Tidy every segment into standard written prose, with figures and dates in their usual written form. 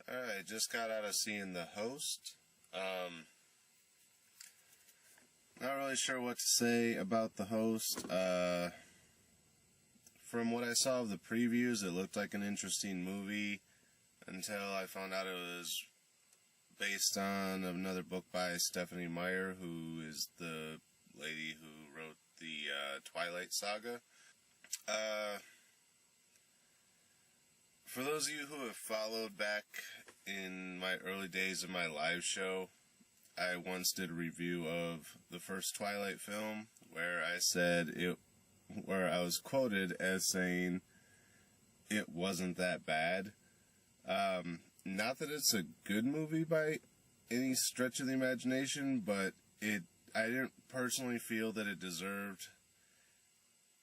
Alright, just got out of seeing The Host. Not really sure what to say about The Host. From what I saw of the previews, it looked like an interesting movie until I found out it was based on another book by Stephenie Meyer, who is the lady who wrote the Twilight Saga. For those of you who have followed back in my early days of my live show, I once did a review of the first Twilight film where I was quoted as saying it wasn't that bad. Not that it's a good movie by any stretch of the imagination, but I didn't personally feel that it deserved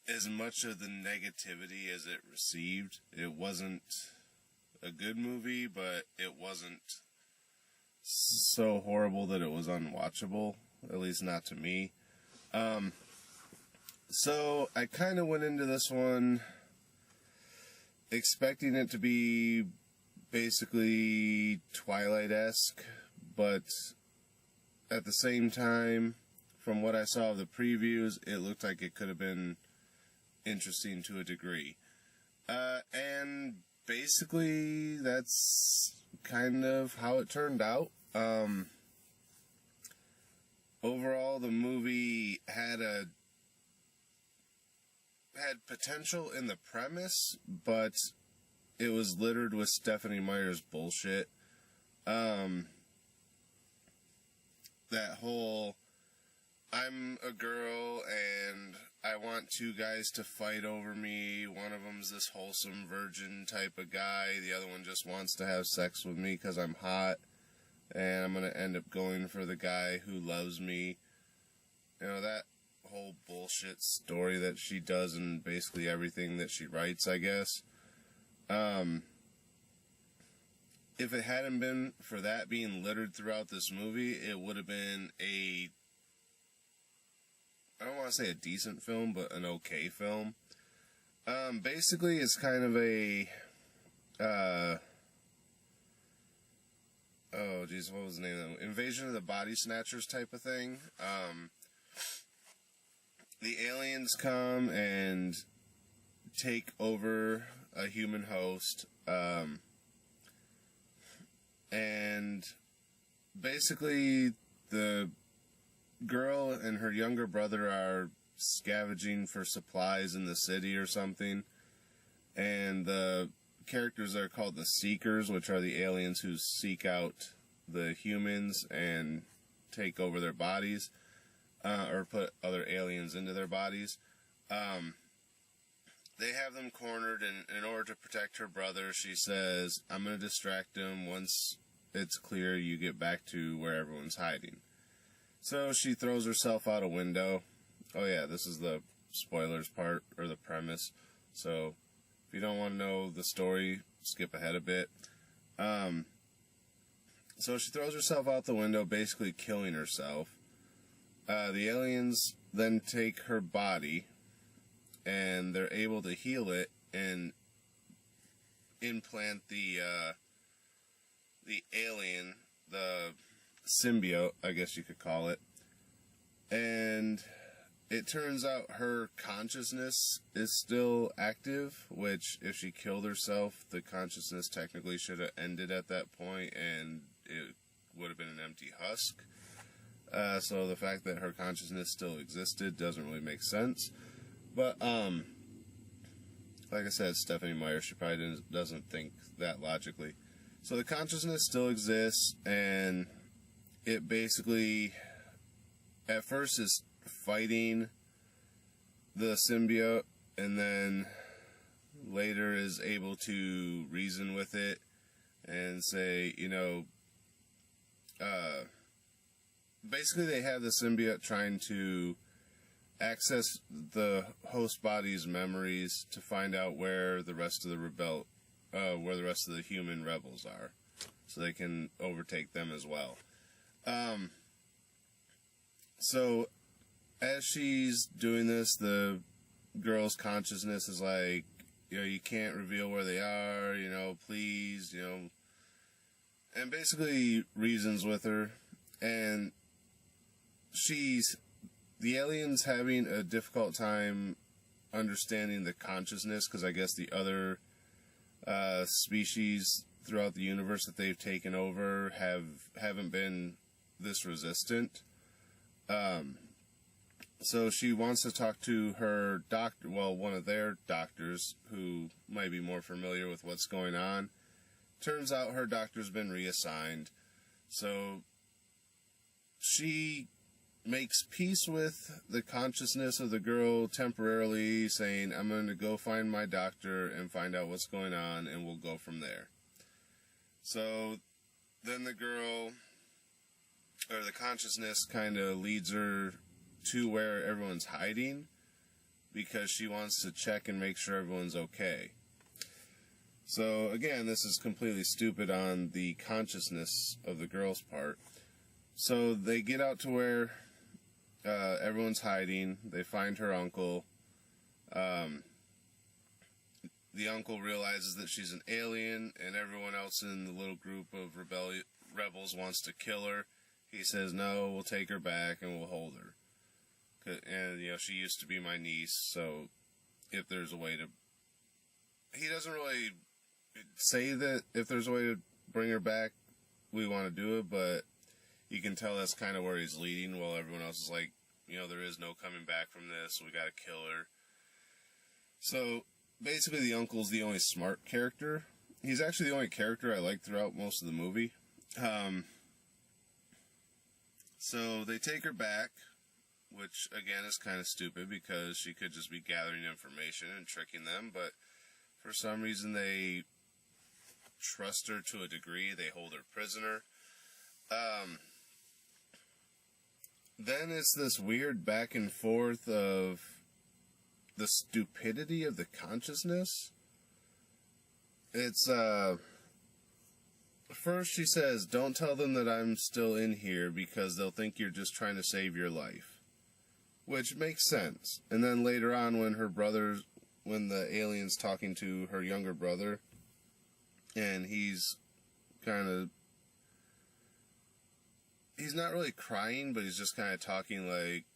as much of the negativity as it received. It wasn't a good movie, but it wasn't so horrible that it was unwatchable, at least not to me. So I kind of went into this one expecting it to be basically Twilight-esque, but at the same time, from what I saw of the previews, it looked like it could have been interesting to a degree. And basically, that's kind of how it turned out. Overall, the movie had potential in the premise, but it was littered with Stephenie Meyer's bullshit. That whole, I'm a girl and I want two guys to fight over me. One of them's this wholesome virgin type of guy. The other one just wants to have sex with me because I'm hot. And I'm going to end up going for the guy who loves me. You know, that whole bullshit story that she does in basically everything that she writes, I guess. If it hadn't been for that being littered throughout this movie, it would have been I don't want to say a decent film, but an okay film. Basically, it's kind of what was the name of that? Invasion of the Body Snatchers type of thing. The aliens come and take over a human host, and basically the girl and her younger brother are scavenging for supplies in the city or something, and the characters are called the Seekers, which are the aliens who seek out the humans and take over their bodies, or put other aliens into their bodies. They have them cornered, and in order to protect her brother, she says, I'm going to distract him. Once it's clear, you get back to where everyone's hiding. So she throws herself out a window. Oh yeah, this is the spoilers part, or the premise. So if you don't want to know the story, skip ahead a bit. So she throws herself out the window, basically killing herself. The aliens then take her body, and they're able to heal it and implant the alien, the symbiote, I guess you could call it. And it turns out her consciousness is still active, which if she killed herself, the consciousness technically should have ended at that point, and it would have been an empty husk. So the fact that her consciousness still existed doesn't really make sense. But, like I said, Stephenie Meyer, she probably doesn't think that logically. So the consciousness still exists, and it basically, at first, is fighting the symbiote, and then later is able to reason with it and say, basically they have the symbiote trying to access the host body's memories to find out where the rest of the human rebels are, so they can overtake them as well. So as she's doing this, the girl's consciousness is like, you can't reveal where they are, please, and basically reasons with her, and the alien's having a difficult time understanding the consciousness, because I guess the other species throughout the universe that they've taken over haven't been this resistant. So she wants to talk to her doctor, well, one of their doctors, who might be more familiar with what's going on. Turns out her doctor's been reassigned. So she makes peace with the consciousness of the girl temporarily, saying, I'm going to go find my doctor and find out what's going on, and we'll go from there. So then the girl, or the consciousness, kind of leads her to where everyone's hiding, because she wants to check and make sure everyone's okay. So again, this is completely stupid on the consciousness of the girl's part. So they get out to where everyone's hiding. They find her uncle. The uncle realizes that she's an alien, and everyone else in the little group of rebels wants to kill her. He says, no, we'll take her back and we'll hold her. And, she used to be my niece, so if there's a way to... He doesn't really say that if there's a way to bring her back, we want to do it, but you can tell that's kind of where he's leading, while everyone else is like, there is no coming back from this, we gotta kill her. So, basically the uncle's the only smart character. He's actually the only character I like throughout most of the movie. So they take her back, which again is kind of stupid, because she could just be gathering information and tricking them, but for some reason they trust her to a degree. They hold her prisoner. Then it's this weird back and forth of the stupidity of the consciousness. It's, first she says, don't tell them that I'm still in here, because they'll think you're just trying to save your life. Which makes sense. And then later on, when the alien's talking to her younger brother, and he's not really crying, but he's just kind of talking like,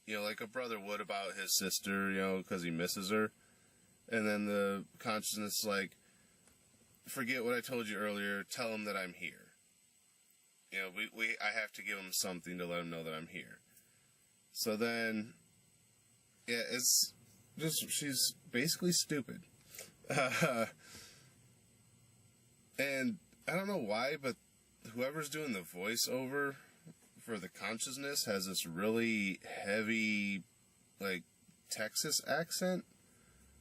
like a brother would about his sister, because he misses her. And then the consciousness is like, forget what I told you earlier, tell him that I'm here. I have to give him something to let him know that I'm here. So then, yeah, it's just, she's basically stupid. And I don't know why, but whoever's doing the voiceover for the consciousness has this really heavy, Texas accent,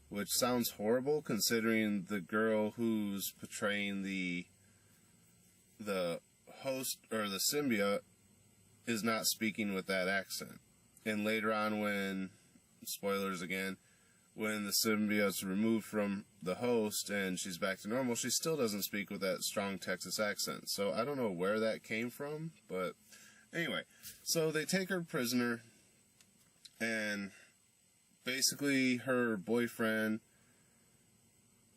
which sounds horrible considering the girl who's portraying the host, or the symbiote, is not speaking with that accent. And later on, when, spoilers again, when the symbiote's removed from the host and she's back to normal, she still doesn't speak with that strong Texas accent. So I don't know where that came from, but anyway. So they take her prisoner, and basically her boyfriend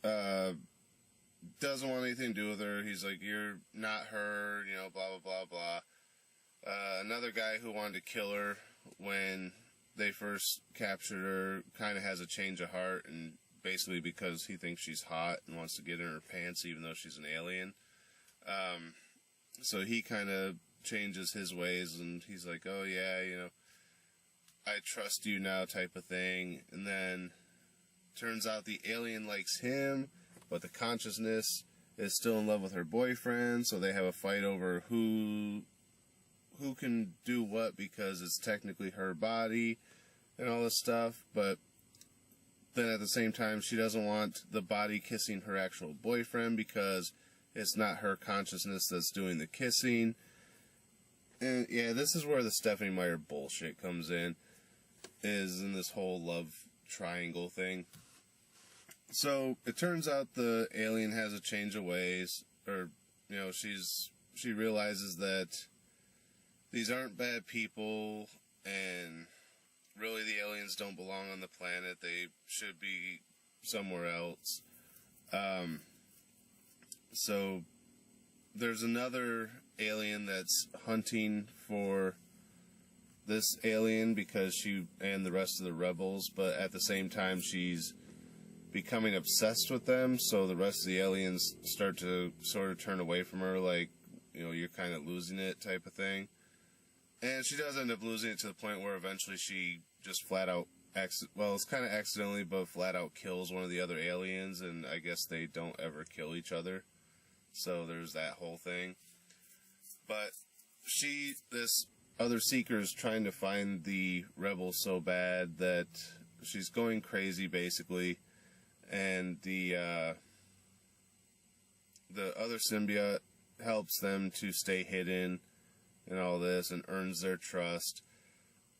doesn't want anything to do with her. He's like, you're not her, blah, blah, blah, blah. Another guy who wanted to kill her when they first captured her kind of has a change of heart, and basically because he thinks she's hot and wants to get in her pants even though she's an alien. So he kind of changes his ways, and he's like, oh yeah, I trust you now type of thing. And then turns out the alien likes him, but the consciousness is still in love with her boyfriend, so they have a fight over who can do what, because it's technically her body and all this stuff. But then at the same time, she doesn't want the body kissing her actual boyfriend, because it's not her consciousness that's doing the kissing. And yeah, this is where the Stephenie Meyer bullshit comes in, is in this whole love triangle thing. So it turns out the alien has a change of ways, or she realizes that these aren't bad people, and really the aliens don't belong on the planet. They should be somewhere else. So there's another alien that's hunting for this alien because she and the rest of the rebels, but at the same time she's becoming obsessed with them, so the rest of the aliens start to sort of turn away from her, like, you know, you're kind of losing it type of thing. And she does end up losing it to the point where eventually she just flat out, it's kind of accidentally, but flat out kills one of the other aliens, and I guess they don't ever kill each other. So there's that whole thing. But this other seeker is trying to find the rebels so bad that she's going crazy, basically. And the other symbiote helps them to stay hidden and all this and earns their trust.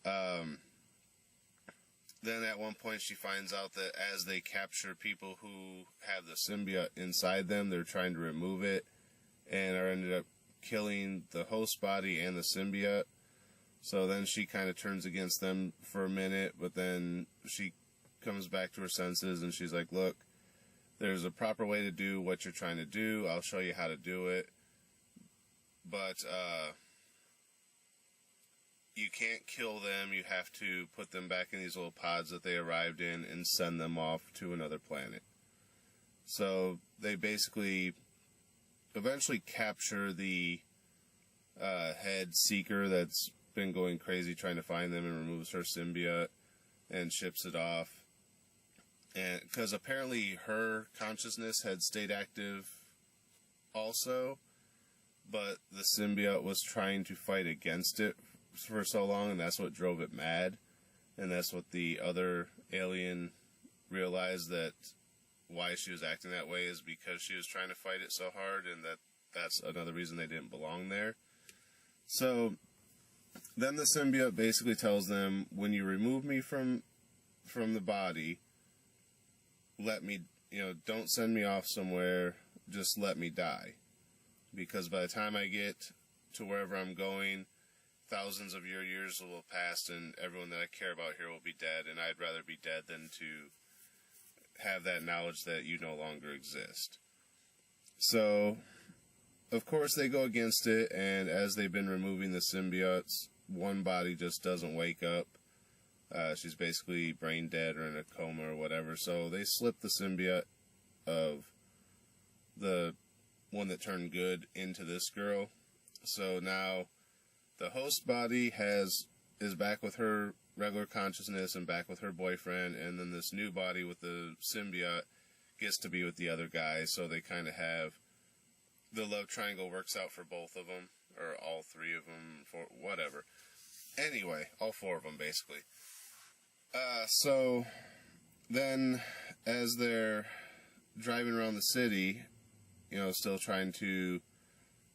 Then at one point she finds out that as they capture people who have the symbiote inside them, they're trying to remove it and are ended up killing the host body and the symbiote. So then she kind of turns against them for a minute, but then she comes back to her senses and she's like, look, there's a proper way to do what you're trying to do. I'll show you how to do it. But you can't kill them. You have to put them back in these little pods that they arrived in and send them off to another planet. So they basically eventually capture the head seeker that's been going crazy trying to find them and removes her symbiote and ships it off. And because apparently her consciousness had stayed active also, but the symbiote was trying to fight against it for so long, and that's what drove it mad. And that's what the other alien realized, that why she was acting that way is because she was trying to fight it so hard, and that's another reason they didn't belong there. So then the symbiote basically tells them, when you remove me from the body, let me, don't send me off somewhere, just let me die. Because by the time I get to wherever I'm going, thousands of your years will have passed and everyone that I care about here will be dead, and I'd rather be dead than to have that knowledge that you no longer exist. So, of course they go against it, and as they've been removing the symbiotes, one body just doesn't wake up. She's basically brain dead or in a coma or whatever, so they slip the symbiote of the one that turned good into this girl. So now the host body is back with her regular consciousness and back with her boyfriend, and then this new body with the symbiote gets to be with the other guy, so they kind of have the love triangle works out for both of them, or all three of them, for whatever. Anyway, all four of them basically. So then as they're driving around the city, still trying to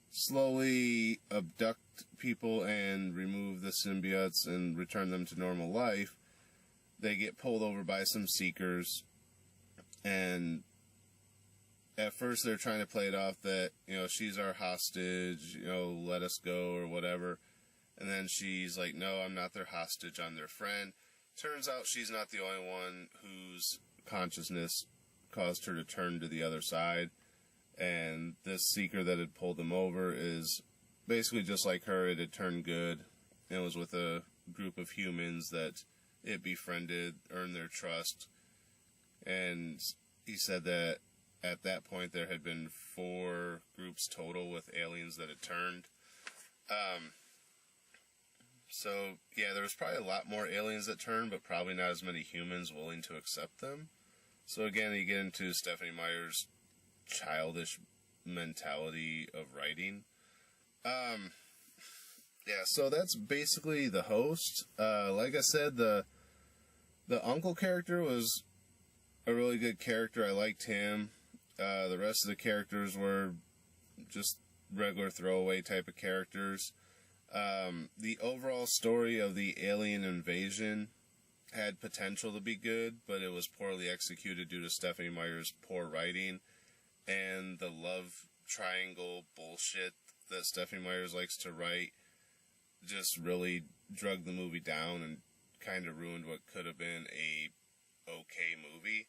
slowly abduct people and remove the symbiotes and return them to normal life, they get pulled over by some seekers, and at first they're trying to play it off that, she's our hostage, let us go or whatever, and then she's like, no, I'm not their hostage, I'm their friend. Turns out she's not the only one whose consciousness caused her to turn to the other side, and this seeker that had pulled them over is basically just like her. It had turned good, and was with a group of humans that it befriended, earned their trust, and he said that at that point there had been 4 groups total with aliens that had turned. So, yeah, there was probably a lot more aliens that turned, but probably not as many humans willing to accept them. So again, you get into Stephenie Meyer's childish mentality of writing. Yeah, so that's basically the host. Like I said, the uncle character was a really good character. I liked him. The rest of the characters were just regular throwaway type of characters. The overall story of the alien invasion had potential to be good, but it was poorly executed due to Stephenie Meyer's poor writing and the love triangle bullshit that Stephenie Meyers likes to write. Just really drug the movie down and kind of ruined what could have been a okay movie.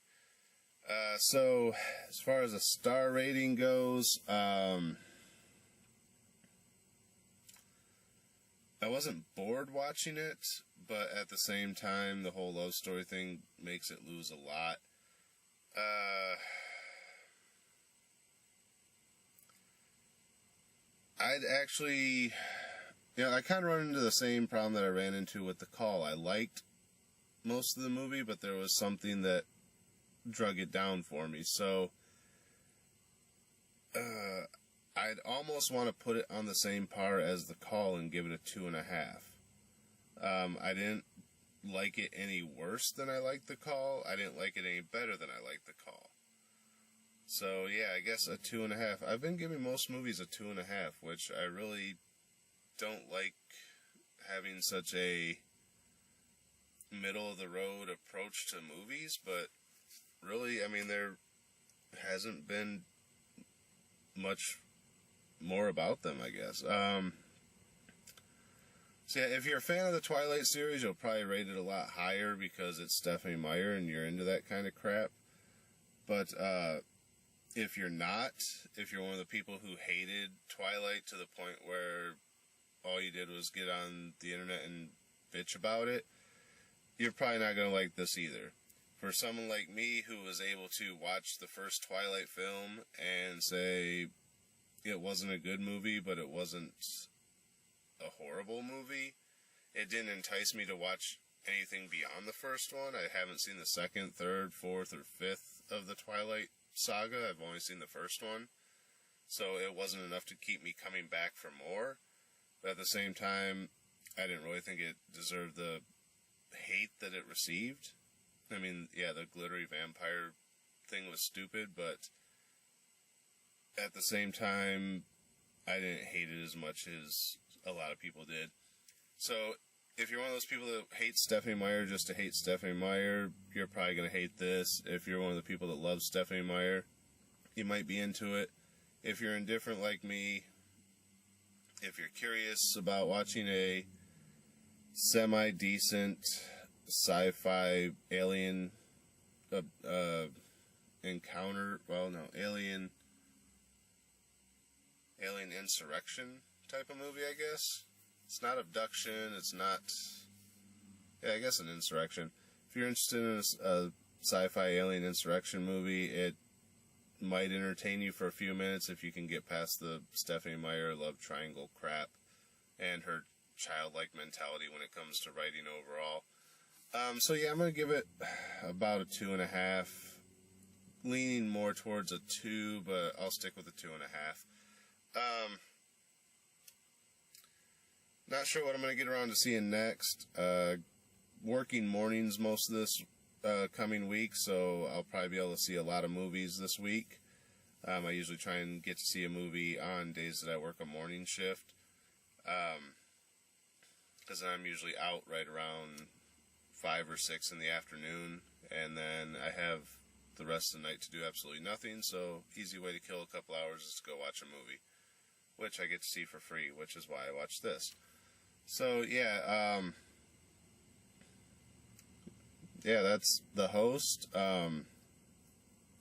So as far as a star rating goes, I wasn't bored watching it, but at the same time, the whole love story thing makes it lose a lot. I'd actually, I kind of run into the same problem that I ran into with The Call. I liked most of the movie, but there was something that drug it down for me. So, I'd almost want to put it on the same par as The Call and give it a 2.5. I didn't like it any worse than I liked The Call. I didn't like it any better than I liked The Call. So, yeah, I guess a 2.5. I've been giving most movies a 2.5, which I really don't like having such a middle-of-the-road approach to movies, but really, I mean, there hasn't been much more about them, I guess. So, yeah, if you're a fan of the Twilight series, you'll probably rate it a lot higher because it's Stephenie Meyer and you're into that kind of crap. But, if you're not, if you're one of the people who hated Twilight to the point where all you did was get on the internet and bitch about it, you're probably not going to like this either. For someone like me who was able to watch the first Twilight film and say it wasn't a good movie, but it wasn't a horrible movie, it didn't entice me to watch anything beyond the first one. I haven't seen the second, third, fourth, or fifth of the Twilight saga. I've only seen the first one, so it wasn't enough to keep me coming back for more. But at the same time, I didn't really think it deserved the hate that it received. I mean, yeah, the glittery vampire thing was stupid, but at the same time, I didn't hate it as much as a lot of people did. So, if you're one of those people that hates Stephenie Meyer just to hate Stephenie Meyer, you're probably going to hate this. If you're one of the people that loves Stephenie Meyer, you might be into it. If you're indifferent like me, if you're curious about watching a semi-decent sci-fi alien encounter, alien insurrection type of movie, I guess. It's not abduction, it's not... Yeah, I guess an insurrection. If you're interested in a sci-fi alien insurrection movie, it might entertain you for a few minutes if you can get past the Stephenie Meyer love triangle crap and her childlike mentality when it comes to writing overall. So yeah, I'm going to give it about a 2.5. Leaning more towards a 2, but I'll stick with a 2.5. Not sure what I'm going to get around to seeing next. Working mornings most of this coming week, so I'll probably be able to see a lot of movies this week. I usually try and get to see a movie on days that I work a morning shift, because I'm usually out right around 5 or 6 in the afternoon, and then I have the rest of the night to do absolutely nothing, so easy way to kill a couple hours is to go watch a movie, which I get to see for free, which is why I watch this. So, yeah, that's The Host.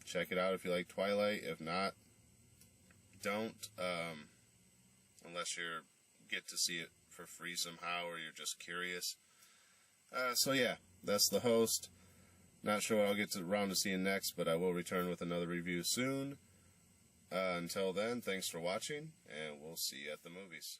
Check it out if you like Twilight. If not, don't, unless you get to see it for free somehow or you're just curious. So, yeah, that's The Host. Not sure what I'll get around to seeing next, but I will return with another review soon. Until then, thanks for watching, and we'll see you at the movies.